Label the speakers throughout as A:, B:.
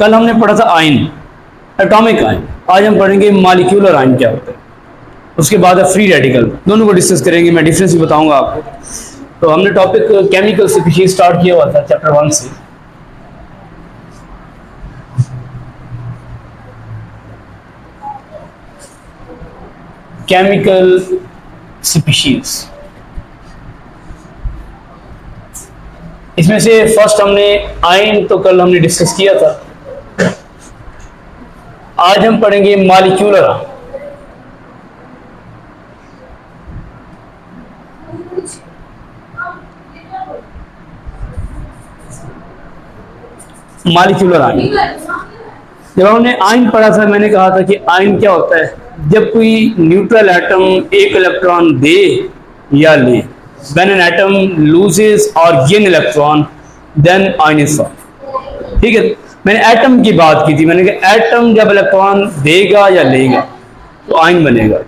A: कल हमने पढ़ा था आयन, एटॉमिक आयन। आज हम पढ़ेंगे मॉलिक्यूलर आयन क्या होता है, उसके बाद है फ्री रेडिकल। दोनों को डिस्कस करेंगे, मैं डिफरेंस भी बताऊंगा आपको। तो हमने टॉपिक केमिकल स्पीशीज स्टार्ट किया हुआ था चैप्टर 1 से। केमिकल स्पीशीज, इसमें से फर्स्ट हमने आयन तो कल हमने डिस्कस किया था। आज हम पढ़ेंगे मॉलिक्यूलर। मॉलिक्यूलर आयन, जब हमने आयन पढ़ा था मैंने कहा था कि आयन क्या होता है, जब कोई न्यूट्रल एटम एक इलेक्ट्रॉन दे या ले, व्हेन एन एटम लूजेस और gain electron then ion is form. ठीक है, मैंने एटम की बात की थी, मैंने कहा एटम जब इलेक्ट्रॉन देगा या लेगा तो आयन बनेगा।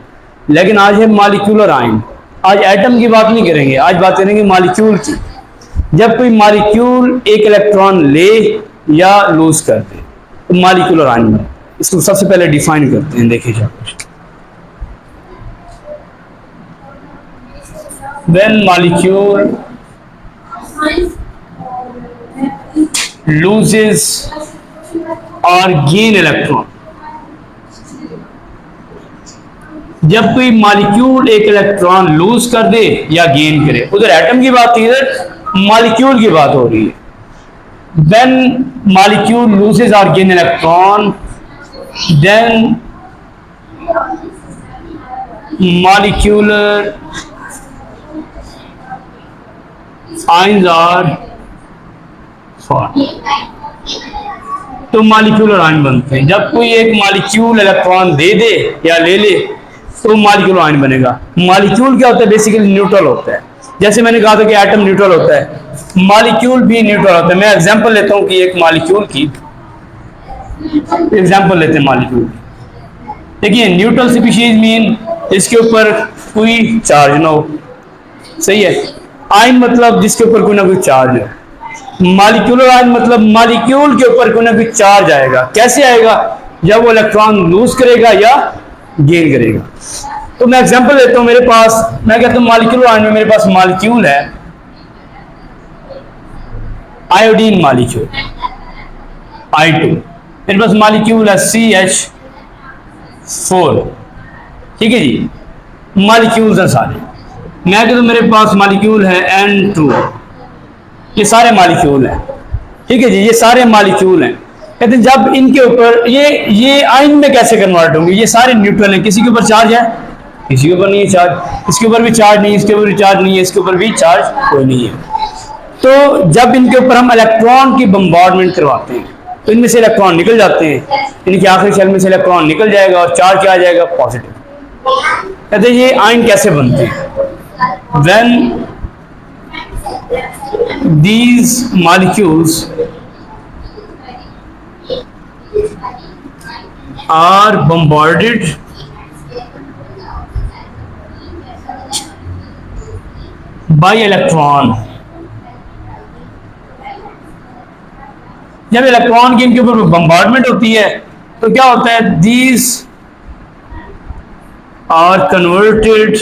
A: लेकिन आज है मॉलिक्यूलर आयन। आज एटम की बात नहीं करेंगे, आज बात करेंगे मॉलिक्यूल की। जब कोई मॉलिक्यूल एक इलेक्ट्रॉन ले या लूज कर दे तो मॉलिक्यूलर आयन बने। इसको सबसे पहले डिफाइन करते हैं, देखिए क्या when molecule loses or gain electron, जब कोई मॉलिक्यूल एक इलेक्ट्रॉन लूज कर दे या गेन करे, उधर एटम की बात थी, इधर मॉलिक्यूल की बात हो रही है। when molecule loses or gain electron then molecular ions are तो मॉलिक्यूलर आयन बनते हैं। जब कोई एक मॉलिक्यूल इलेक्ट्रॉन दे दे या ले ले तो मॉलिक्यूलर आयन बनेगा। मॉलिक्यूल क्या होता है, बेसिकली न्यूट्रल होता है। जैसे मैंने कहा था कि एटम न्यूट्रल होता है, मॉलिक्यूल भी न्यूट्रल होता है। मैं एग्जांपल लेता हूं कि एक मॉलिक्यूल की एग्जांपल लेते हैं मॉलिक्यूल। देखिए न्यूट्रल स्पीशीज मीन इसके ऊपर कोई चार्ज ना हो, सही है। आयन मतलब जिसके ऊपर कोई ना कोई चार्ज है। मॉलिक्यूलर आयन मतलब मॉलिक्यूल के ऊपर कोई ना कोई चार्ज आएगा। कैसे आएगा, जब वो इलेक्ट्रॉन लूज करेगा या गेन करेगा। तो मैं एग्जांपल लेता हूं, मेरे पास मैं कहता हूं मॉलिक्यूलर आयन में मेरे पास मॉलिक्यूल है आयोडीन मॉलिक्यूल I2, मेरे पास मॉलिक्यूल है CH4। ठीक है जी, मॉलिक्यूल्स हैं सारे। मैं कहता हूं मेरे पास मॉलिक्यूल है N2, ये सारे मॉलिक्यूल हैं। ठीक है जी, ये सारे मॉलिक्यूल हैं। कहते हैं जब इनके ऊपर ये आयन में कैसे कन्वर्ट होंगे, ये सारे न्यूट्रल हैं। किसी के ऊपर चार्ज है, किसी के ऊपर नहीं है चार्ज, इसके ऊपर भी चार्ज नहीं, इसके ऊपर भी चार्ज नहीं है, इसके ऊपर भी चार्ज कोई नहीं है। तो जब इनके ऊपर हम इलेक्ट्रॉन की बम्बार्डमेंट करवाते हैं तो इनमें से इलेक्ट्रॉन निकल जाते हैं, इनके आखिरी शेल में से इलेक्ट्रॉन निकल जाएगा और चार्ज क्या आ जाएगा, पॉजिटिव। कहते हैं ये आयन कैसे बनते हैं, when these molecules are bombarded by electron। जब इलेक्ट्रॉन की इनके ऊपर बम्बार्डमेंट होती है तो क्या होता है, these are converted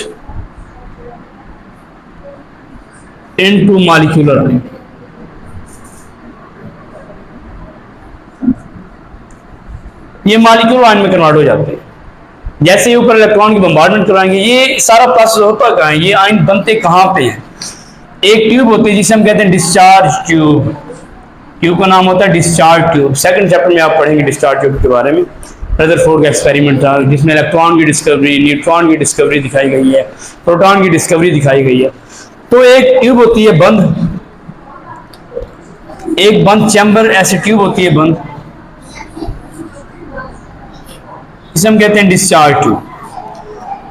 A: into molecular ion। ये मॉलिक्यूलर आयन में कन्वर्ट हो जाते हैं। जैसे ही ऊपर इलेक्ट्रॉन की बम्बार्डमेंट करवाएंगे, ये सारा प्रोसेस होता कहाँ है, ये आयन बनते कहाँ पे हैं। एक ट्यूब होती है जिसे हम कहते हैं डिस्चार्ज ट्यूब। ट्यूब का नाम होता है डिस्चार्ज ट्यूब। सेकंड चैप्टर में आप पढ़ेंगे डिस्चार्ज ट्यूब के बारे में। रदरफोर्ड का एक्सपेरिमेंट था जिसमें इलेक्ट्रॉन की डिस्कवरी, न्यूट्रॉन की डिस्कवरी दिखाई गई है, प्रोटॉन की डिस्कवरी दिखाई गई है। तो एक ट्यूब होती है बंद, एक बंद चैम्बर, ऐसी ट्यूब होती है बंद, इसे हम कहते हैं डिस्चार्ज ट्यूब।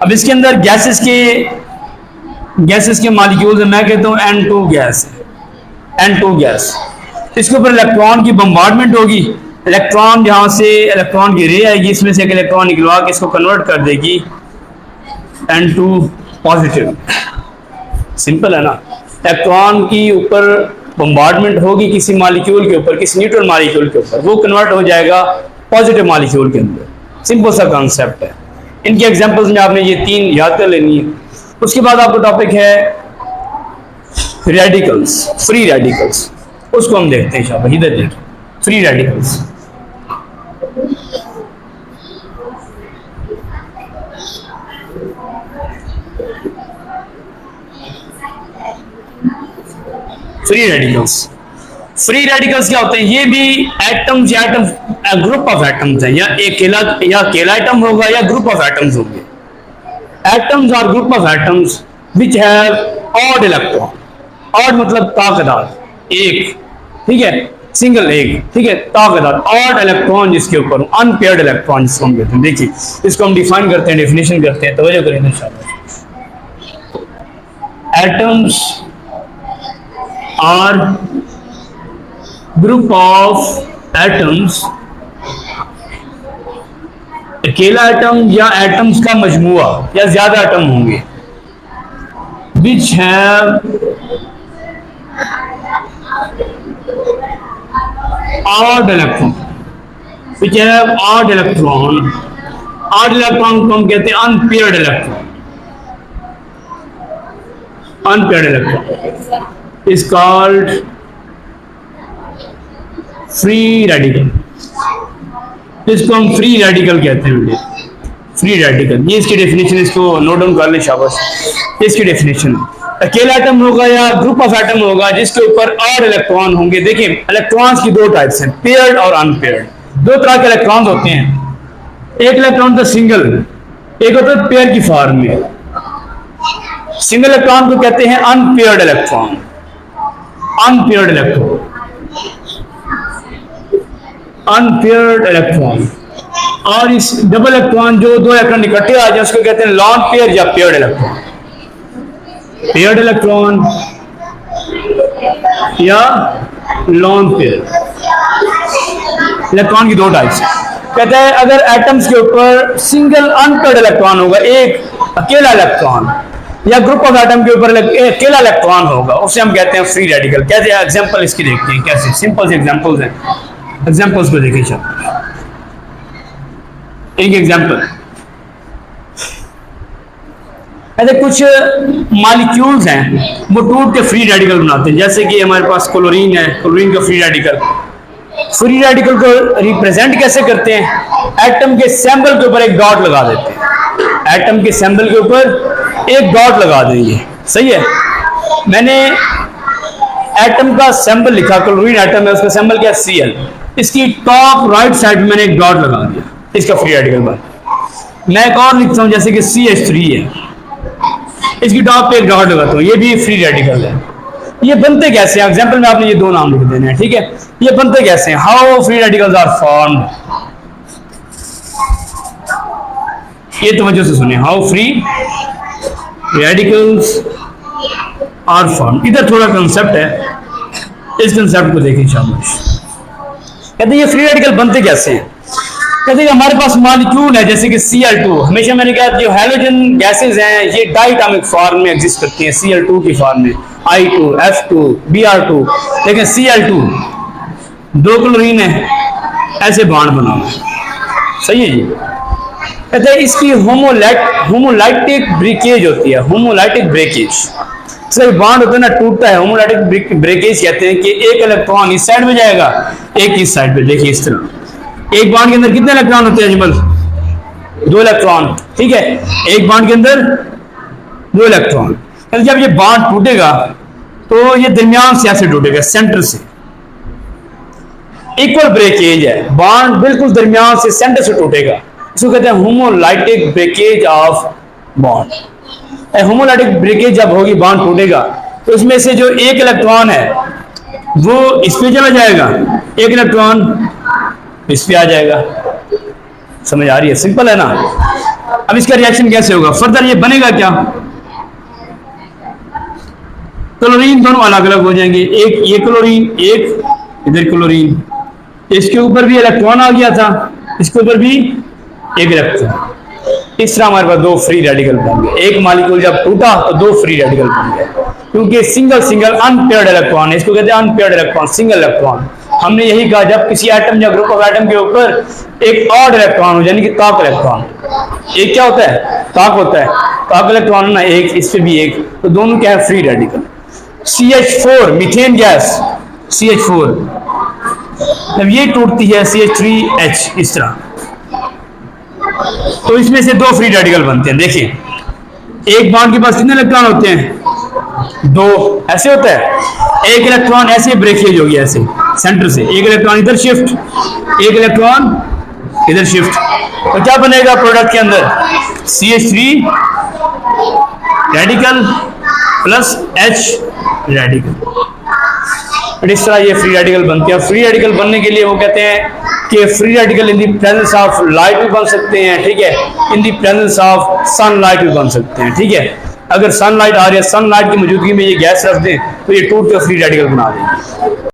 A: अब इसके अंदर गैसेस के मॉलिक्यूल्स हैं। मैं कहता हूं N2 गैस है, N2 गैस। इसके ऊपर इलेक्ट्रॉन की बम्बार्डमेंट होगी। इलेक्ट्रॉन जहां से इलेक्ट्रॉन की रे आएगी, इसमें से एक इलेक्ट्रॉन निकलवा के इसको कन्वर्ट कर देगी N2 पॉजिटिव। सिंपल है ना। इलेक्ट्रॉन की ऊपर बम्बार्डमेंट होगी किसी मॉलिक्यूल के ऊपर, किसी न्यूट्रल मॉलिक्यूल के ऊपर, वो कन्वर्ट हो जाएगा पॉजिटिव मॉलिक्यूल के अंदर। सिंपल सा कॉन्सेप्ट है। इनके एग्जांपल्स में आपने ये 3 याद कर लेनी है। उसके बाद आपका टॉपिक है रेडिकल्स, फ्री रेडिकल्स। उसको हम देखते हैं शाबाश, इधर देखिए, free radicals. Free radicals, free radicals क्या होते हैं? ये भी एटम्स या एटम ग्रुप ऑफ एटम्स हैं, या अकेला एटम होगा या ग्रुप ऑफ एटम्स होंगे। एटम्स और group of atoms which have odd electron, odd मतलब ताकतदार, एक, ठीक है, सिंगल एक, ठीक है, ताकतदार, ऑड इलेक्ट्रॉन जिसके ऊपर, अनपेयर्ड इलेक्ट्रॉन जिसको हम कहते हैं। देखिए इसको हम डिफाइन करते हैं, डेफिनेशन करते हैं, तवज्जो करें इंशाअल्लाह। Atoms are group of atoms, अकेला एटम या एटम्स का मजमुआ या ज्यादा एटम होंगे, which have odd electron, which have odd electron. Odd electron को हम कहते हैं unpaired electron, unpaired electron is called free radical. इसको हम फ्री रेडिकल कहते हैं। फ्री रेडिकल, ये इसकी डेफिनेशन, इसको नोट डाउन कर ले शाबाश। इसकी डेफिनेशन, अकेला एटम होगा या ग्रुप ऑफ एटम होगा जिसके ऊपर ऑड इलेक्ट्रॉन होंगे। देखिए इलेक्ट्रॉन्स की 2 टाइप्स हैं, पेयर्ड और अनपेयर्ड। 2 तरह के इलेक्ट्रॉन्स होते हैं। एक इलेक्ट्रॉन तो सिंगल, एक होता है पेयर की फॉर्म में। सिंगल इलेक्ट्रॉन को कहते हैं unpaired electron, unpaired electron, unpaired electron. और इस डबल इलेक्ट्रॉन जो 2 इलेक्ट्रॉन इकट्ठे आ जाए उसको कहते हैं लॉन पेयर या पेयर्ड इलेक्ट्रॉन। पेयर्ड इलेक्ट्रॉन या लॉन पेयर इलेक्ट्रॉन की 2 टाइप्स। कहते हैं अगर एटम्स के ऊपर सिंगल अनपेयर्ड इलेक्ट्रॉन होगा, एक अकेला इलेक्ट्रॉन, या ग्रुप ऑफ एटम के ऊपर अकेला इलेक्ट्रॉन होगा, उसे हम कहते हैं फ्री रेडिकल। कहते हैं एग्जांपल इसकी देखते हैं कैसे, सिंपल से एग्जांपल्स हैं, एग्जांपल्स को देखिए। एक एग्जांपल, ऐसे कुछ मॉलिक्यूल्स हैं वो टूट के फ्री रेडिकल बनाते हैं। जैसे कि हमारे पास क्लोरीन है, क्लोरीन का फ्री रेडिकल। फ्री रेडिकल को रिप्रेजेंट कैसे करते हैं? एटम के सैंपल के ऊपर एक डॉट लगा देते हैं। एटम के सैंपल के ऊपर एक डॉट लगा देंगे, सही है। मैंने एटम का सैंपल लिखा, क्लोरीन एटम है, उसका सैंपल क्या है? Cl। इसकी टॉप राइट साइड में मैंने एक डॉट लगा दिया, इसका फ्री रेडिकल बन। मैं एक और लिखता हूं जैसे कि CH3 है, इसकी टॉप पे एक डॉट लगाता हूं, ये भी फ्री रेडिकल है। ये बनते कैसे हैं? एग्जांपल में आपने ये 2 नाम लिख देने हैं, ठीक है। ये बनते कैसे हैं? How free radicals are formed. ये तवज्जो से सुनिए, how free radicals are formed. इधर थोड़ा कंसेप्ट है, इस कंसेप्ट को देखें शाबाश। कहते हैं ये फ्री रेडिकल बनते कैसे हैं? कहते हैं हमारे पास मॉलिक्यूल है जैसे कि Cl2। हमेशा मैंने कहा जो हैलोजन गैसेज हैं ये डाइटॉमिक फॉर्म में एग्जिस्ट करती हैं, Cl2 की फॉर्म में, I2, F2, Br2। लेकिन Cl2 2 क्लोरीन है, ऐसे बॉन्ड बना हुआ है, सही है जी। कहते हैं इसकी होमोलाइटिक ब्रेकेज होती है, होमोलाइटिक ब्रेकेज। सही बॉन्ड होता है ना, टूटता है, होमोलाइटिक ब्रेकेज कहते हैं कि एक इलेक्ट्रॉन इस साइड में जाएगा, एक इस साइड पे। देखिए इस तरह एक बॉन्ड के अंदर कितने इलेक्ट्रॉन होते हैं अजमल? 2 इलेक्ट्रॉन, ठीक है। एक बॉन्ड के अंदर 2 इलेक्ट्रॉन। जब ये बॉन्ड टूटेगा तो ये दरमियान से ऐसे टूटेगा, सेंटर से। इक्वल ब्रेकेज है, बॉन्ड बिल्कुल दरमियान से सेंटर से टूटेगा, इसको कहते हैं homolytic breakage of bond. Homolytic breakage जब होगी, बॉन्ड टूटेगा, तो इसमें से जो एक इलेक्ट्रॉन है वो इस पे चला जाएगा, एक इलेक्ट्रॉन इस पे आ जाएगा। समझ आ रही है? सिंपल है ना। अब इसका रिएक्शन कैसे होगा? फर्दर ये बनेगा क्या? क्लोरीन दोनों अलग अलग हो जाएंगे, एक ये क्लोरीन, एक इधर क्लोरीन। इसके ऊपर भी इलेक्ट्रॉन आ गया था, इसके ऊपर भी एक इलेक्ट्रॉन। इस तरह हमारे पास 2 फ्री रेडिकल बन गए। एक मॉलिक्यूल जब टूटा तो 2 फ्री रेडिकल बन गए। क्योंकि सिंगल सिंगल अनपेयर्ड इलेक्ट्रॉन है, इसको कहते हैं अनपेयर्ड इलेक्ट्रॉन, सिंगल इलेक्ट्रॉन। हमने यही कहा जब किसी एटम या ग्रुप ऑफ एटम के ऊपर एक ऑड इलेक्ट्रॉन हो, यानी कि ताक इलेक्ट्रॉन, एक क्या होता है, ताक होता है, ताक इलेक्ट्रॉन ना एक, इस पे भी एक, तो दोनों क्या है, free radical. CH4 methane gas, CH4 जब ये टूटती है CH3H इस तरह, तो इसमें से दो फ्री रेडिकल बनते हैं। देखिए एक बॉन्ड के पास कितने इलेक्ट्रॉन होते हैं, दो, ऐसे होता है। एक इलेक्ट्रॉन ऐसे ब्रेकेज होगी, ऐसे सेंटर से एक इलेक्ट्रॉन इधर शिफ्ट, एक इलेक्ट्रॉन इधर शिफ्ट, तो क्या बनेगा प्रोडक्ट के अंदर, CH3 radical plus H radical. इस तरह ये फ्री रेडिकल बनते हैं। फ्री रेडिकल बनने के लिए वो कहते हैं कि free radical in the presence of light भी बन सकते हैं, ठीक है, इन दी प्रेजेंस ऑफ सनलाइट भी बन सकते हैं, ठीक है। अगर सनलाइट आ रही है, सनलाइट की मौजूदगी में ये गैस रख दें तो ये टूट कर फ्री रेडिकल बना देंगे।